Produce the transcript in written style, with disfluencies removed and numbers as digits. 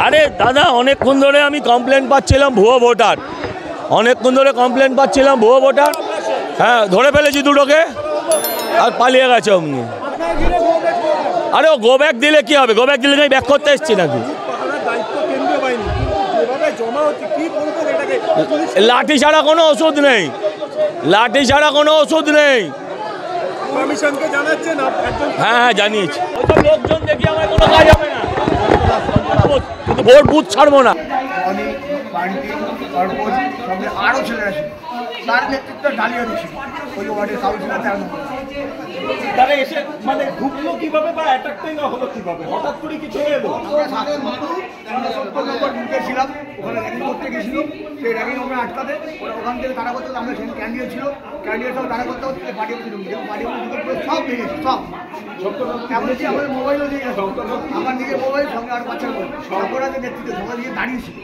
আরে দাদা অনেকক্ষণ ধরে আমি কমপ্লেন পাচ্ছিলাম ভুয়ো ভোটার, অনেকক্ষণ ধরে কমপ্লেন পাচ্ছিলাম ভুয়ো ভোটার। হ্যাঁ ধরে ফেলেছি দুটোকে আর পালিয়ে গেছে অমনি। আরে ও গো ব্যাক দিলে কি হবে? গো ব্যাক দিলে ব্যাক করতে এসছি নাকি? লাঠি ছাড়া কোনো ওষুধ নেই, লাঠি ছাড়া কোনো ওষুধ নেই। হ্যাঁ হ্যাঁ জানিয়েছি। লোকজন দেখি আমার কোনো কাজ হবে না, কিন্তু ভোট বুথ ছাড়বো না। আরো ছেলেরা ছিল, তার নেতৃত্বে ডালিয়া দিচ্ছিল ওই ওয়ার্ডের কাউন্সিলর। তারা এসে মানে ঢুকলো কিভাবে বা অ্যাটাকটাই না হলো কিভাবে? হঠাৎ করে কি চলে এলো? আমরা 70 নম্বর বুথে ছিলাম, ওখানে র্যাগিং করতে গেছিল। সেই র্যাগিং আমরা আটকাতে ওখান থেকে তারা করতে, আমরা সেখানে ক্যান্ডিডেট ছিল, ক্যান্ডিডেট সব তারা করতে হচ্ছে পার্টি অফিসে ঢুকছে, পার্টি অফিসে সব ভেঙেছে সব। এমনকি আমাদের মোবাইলও দিয়ে গেছে, আমার নিজের মোবাইল সঙ্গে আর বাচ্চার মোবাইল, অপরাধের নেতৃত্বে সবাই দিয়ে দাঁড়িয়েছিল।